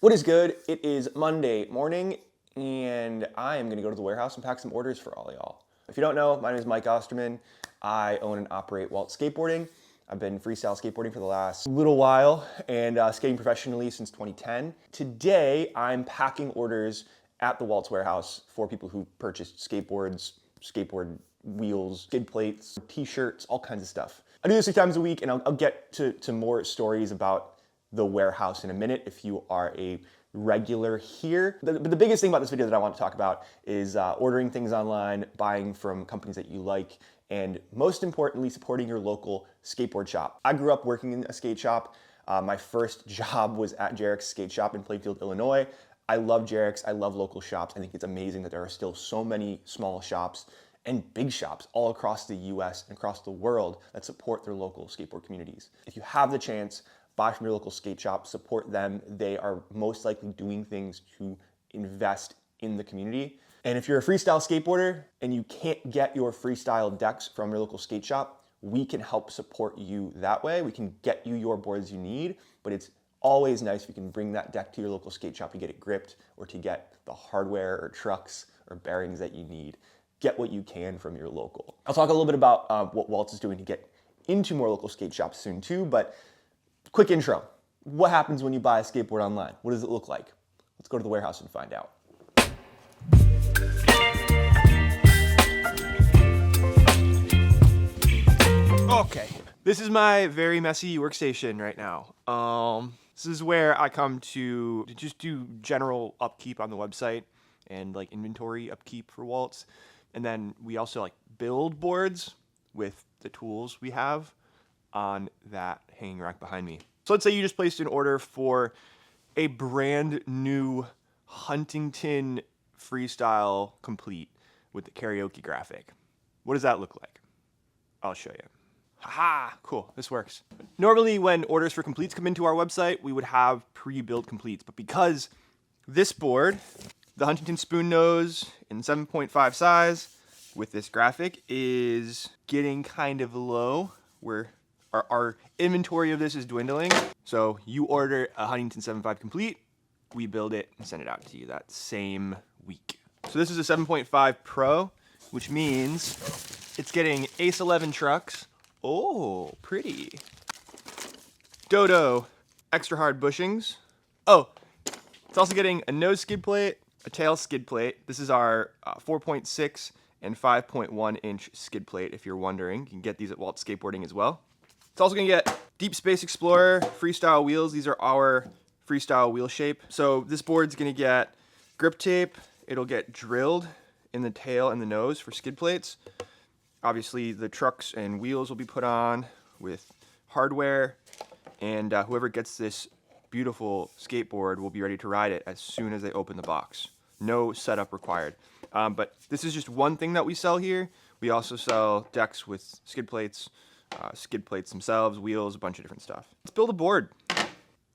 What is good? It is Monday morning and I am gonna go to the warehouse and pack some orders for all y'all. If you don't know, my name is Mike Osterman. I own and operate Waltz Skateboarding. I've been freestyle skateboarding for the last little while and skating professionally since 2010. Today, I'm packing orders at the Waltz warehouse for people who purchased skateboards, skateboard wheels, skid plates, t-shirts, all kinds of stuff. I do this 3 times a week and I'll get to more stories about the warehouse in a minute if you are a regular here. But the biggest thing about this video that I want to talk about is ordering things online, buying from companies that you like, and most importantly, supporting your local skateboard shop. I grew up working in a skate shop. My first job was at Jarek's skate shop in Plainfield, Illinois. I love Jarek's, I love local shops. I think it's amazing that there are still so many small shops and big shops all across the US and across the world that support their local skateboard communities. If you have the chance, buy from your local skate shop, support them. They are most likely doing things to invest in the community. And if you're a freestyle skateboarder and you can't get your freestyle decks from your local skate shop, we can help support you that way. We can get you your boards you need, but it's always nice if you can bring that deck to your local skate shop to get it gripped or to get the hardware or trucks or bearings that you need. Get what you can from your local. I'll talk a little bit about what Waltz is doing to get into more local skate shops soon too, but quick intro. What happens when you buy a skateboard online? What does it look like? Let's go to the warehouse and find out. Okay, this is my very messy workstation right now. This is where I come to just do general upkeep on the website and like inventory upkeep for Waltz. And then we also like build boards with the tools we have on that hanging rack behind me. So let's say you just placed an order for a brand new Huntington freestyle complete with the karaoke graphic. What does that look like? I'll show you. Haha, cool, this works. Normally when orders for completes come into our website, we would have pre-built completes, but because this board, the Huntington Spoon Nose in 7.5 size with this graphic, is getting kind of low, our inventory of this is dwindling. So you order a Huntington 7.5 complete, we build it and send it out to you that same week. So this is a 7.5 Pro, which means it's getting Ace 11 trucks. Oh, pretty. Dodo extra hard bushings. Oh, it's also getting a nose skid plate, a tail skid plate. This is our 4.6 and 5.1 inch skid plate, if you're wondering. You can get these at Waltz Skateboarding as well. It's also gonna get Deep Space Explorer freestyle wheels. These are our freestyle wheel shape. So this board's gonna get grip tape. It'll get drilled in the tail and the nose for skid plates. Obviously the trucks and wheels will be put on with hardware, and whoever gets this beautiful skateboard will be ready to ride it as soon as they open the box. No setup required. But this is just one thing that we sell here. We also sell decks with skid plates themselves, wheels, a bunch of different stuff. Let's build a board.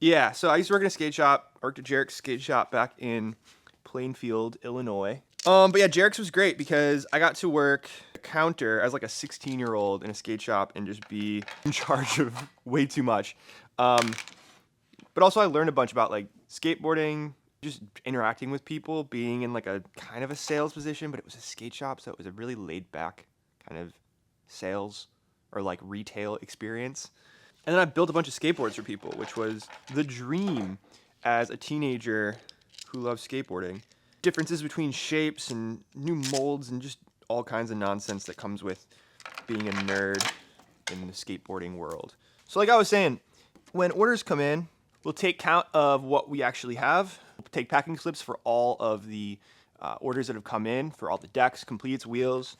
Yeah, so I used to work in a skate shop. I worked at Jarek's skate shop back in Plainfield, Illinois. But yeah, Jarek's was great because I got to work a counter as like a 16-year-old in a skate shop and just be in charge of way too much. But also I learned a bunch about like skateboarding, just interacting with people, being in like a kind of a sales position, but it was a skate shop, so it was a really laid back kind of sales or like retail experience. And then I built a bunch of skateboards for people, which was the dream as a teenager who loves skateboarding. Differences between shapes and new molds and just all kinds of nonsense that comes with being a nerd in the skateboarding world. So like I was saying, when orders come in, we'll take count of what we actually have. We'll take packing slips for all of the orders that have come in, for all the decks, completes, wheels.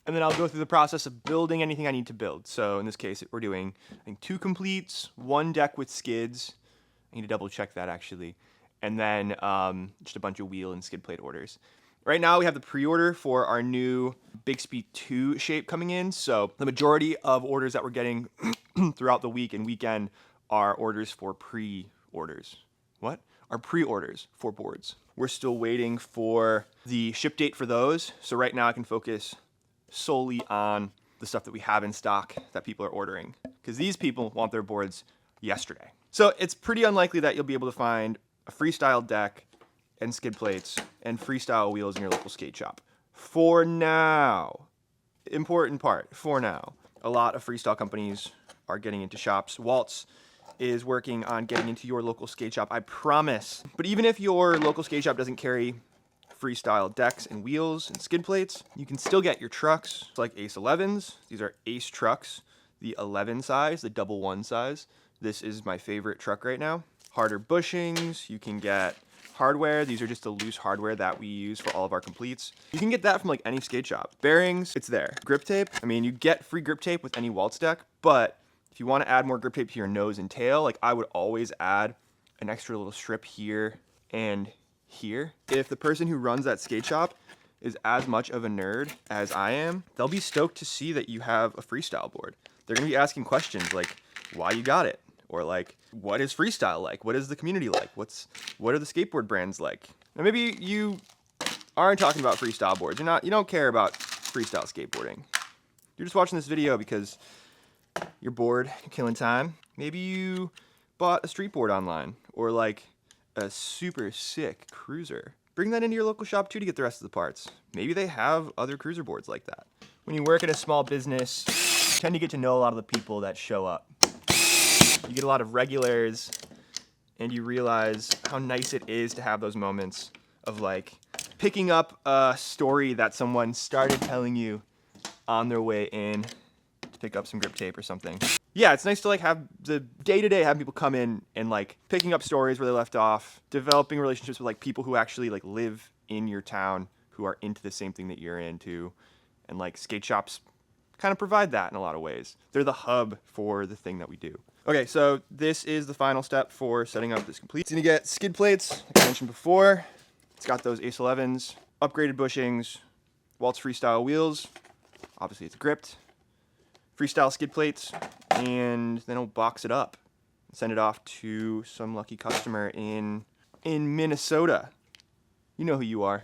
And then I'll go through the process of building anything I need to build. So in this case, we're doing, I think, 2 completes, 1 deck with skids. I need to double check that actually. And then just a bunch of wheel and skid plate orders. Right now we have the pre-order for our new Bixby 2 shape coming in. So the majority of orders that we're getting throughout the week and weekend are orders for pre-orders. What? Are pre-orders for boards. We're still waiting for the ship date for those. So right now I can focus solely on the stuff that we have in stock that people are ordering, because these people want their boards yesterday. So it's pretty unlikely that you'll be able to find a freestyle deck and skid plates and freestyle wheels in your local skate shop. For now. Important part, for now. A lot of freestyle companies are getting into shops. Waltz is working on getting into your local skate shop, I promise. But even if your local skate shop doesn't carry freestyle decks and wheels and skid plates, you can still get your trucks like Ace 11s. These are Ace trucks, the 11 size, the double one size. This is my favorite truck right now. Harder bushings, you can get hardware. These are just the loose hardware that we use for all of our completes. You can get that from like any skate shop. Bearings, it's there. Grip tape, I mean, you get free grip tape with any Waltz deck, but if you want to add more grip tape to your nose and tail, like I would always add an extra little strip here and here. If the person who runs that skate shop is as much of a nerd as I am, they'll be stoked to see that you have a freestyle board. They're gonna be asking questions like, why you got it? Or like, what is freestyle like? What is the community like? What are the skateboard brands like? Now maybe you aren't talking about freestyle boards. You don't care about freestyle skateboarding. You're just watching this video because you're bored, you're killing time. Maybe you bought a street board online or like a super sick cruiser. Bring that into your local shop too to get the rest of the parts. Maybe they have other cruiser boards like that. When you work at a small business, you tend to get to know a lot of the people that show up. You get a lot of regulars and you realize how nice it is to have those moments of like picking up a story that someone started telling you on their way in to pick up some grip tape or something. Yeah, it's nice to like have the day-to-day having people come in and like picking up stories where they left off, developing relationships with like people who actually like live in your town who are into the same thing that you're into, and like skate shops kind of provide that in a lot of ways. They're the hub for the thing that we do. Okay, so this is the final step for setting up this complete. It's gonna get skid plates, like I mentioned before. It's got those Ace 11s, upgraded bushings, Waltz freestyle wheels. Obviously it's gripped. Freestyle skid plates, and then I'll box it up and send it off to some lucky customer in Minnesota. You know who you are.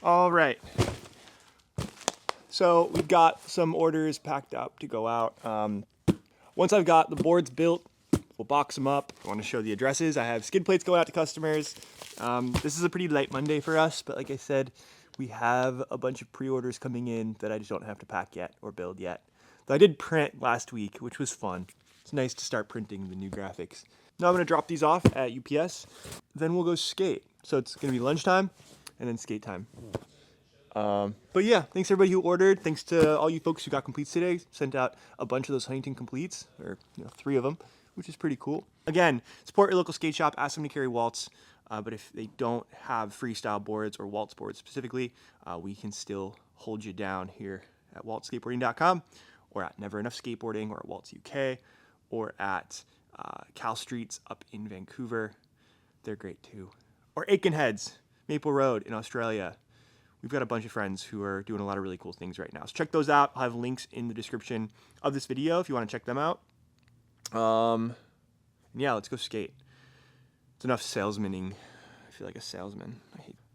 All right. So we've got some orders packed up to go out. Once I've got the boards built, we'll box them up. I want to show the addresses. I have skid plates going out to customers. This is a pretty light Monday for us, but like I said, we have a bunch of pre-orders coming in that I just don't have to pack yet or build yet. Though I did print last week, which was fun. It's nice to start printing the new graphics. Now I'm going to drop these off at UPS. Then we'll go skate. So it's going to be lunchtime and then skate time. But yeah, thanks everybody who ordered. Thanks to all you folks who got completes today. Sent out a bunch of those Huntington completes, or 3 of them, which is pretty cool. Again, support your local skate shop. Ask them to carry Waltz. But if they don't have freestyle boards or Waltz boards specifically, we can still hold you down here at waltzskateboarding.com, or at Never Enough Skateboarding, or at Waltz UK, or at Cal Streets up in Vancouver. They're great too. Or Aikenheads, Maple Road in Australia. We've got a bunch of friends who are doing a lot of really cool things right now. So check those out. I'll have links in the description of this video if you want to check them out. Yeah, let's go skate. It's enough salesmaning. I feel like a salesman.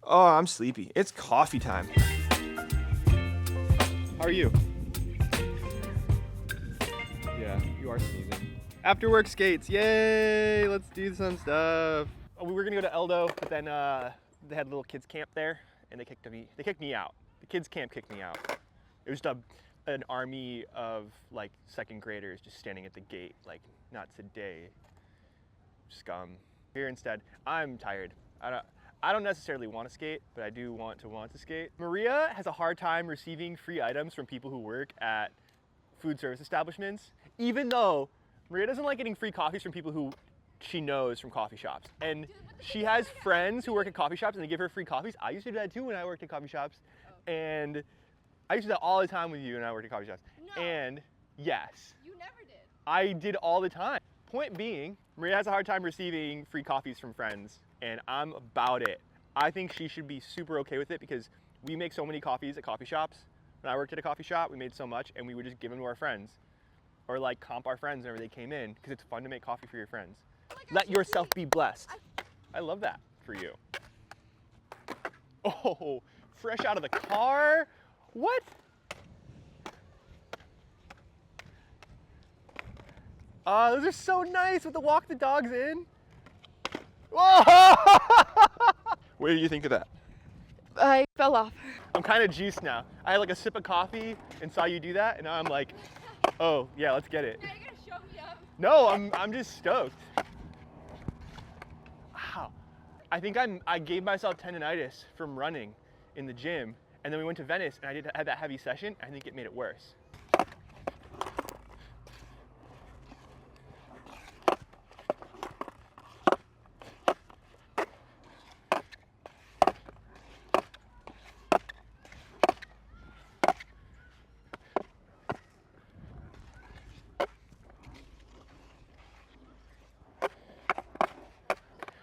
Oh, I'm sleepy. It's coffee time. How are you? Yeah, you are sneezing. After work skates, yay! Let's do some stuff. Oh, we were gonna go to Eldo, but then they had a little kids camp there, and they kicked me out. The kids camp kicked me out. It was just an army of like 2nd graders just standing at the gate, like, not today. Scum. Here instead, I'm tired. I don't necessarily want to skate, but I do want to skate. Maria has a hard time receiving free items from people who work at food service establishments, even though Maria doesn't like getting free coffees from people who she knows from coffee shops. And she has friends who work at coffee shops and they give her free coffees. I used to do that too when I worked at coffee shops. And I used to do that all the time with you when I worked at coffee shops. No. And yes. You never did. I did all the time. Point being, Maria has a hard time receiving free coffees from friends, and I'm about it. I think she should be super okay with it because we make so many coffees at coffee shops. When I worked at a coffee shop, we made so much, and we would just give them to our friends. Or like comp our friends whenever they came in, because it's fun to make coffee for your friends. Let yourself be blessed. I love that for you. Oh, fresh out of the car? What? Those are so nice with the walk the dogs in. Whoa! What do you think of that? I fell off. I'm kind of juiced now. I had like a sip of coffee and saw you do that, and now I'm like, oh yeah, let's get it. Now you're gonna show me up. No, I'm just stoked. Wow. I think I gave myself tendonitis from running in the gym, and then we went to Venice and I had that heavy session. I think it made it worse.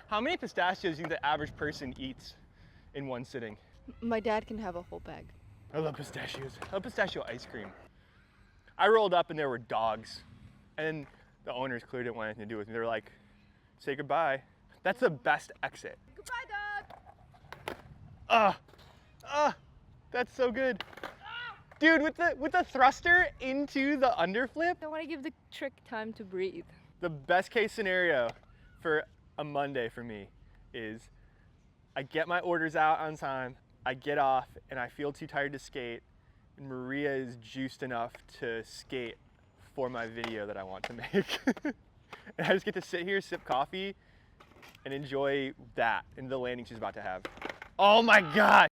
How many pistachios do you think the average person eats in one sitting? My dad can have a whole bag. I love pistachios. I love pistachio ice cream. I rolled up and there were dogs. And the owners clearly didn't want anything to do with me. They were like, say goodbye. That's the best exit. Goodbye, dog. That's so good. Dude, with the thruster into the underflip, I want to give the trick time to breathe. the best case scenario for a Monday for me is I get my orders out on time, I get off, and I feel too tired to skate, and Maria is juiced enough to skate for my video that I want to make. And I just get to sit here, sip coffee, and enjoy that and the landing she's about to have. Oh my God!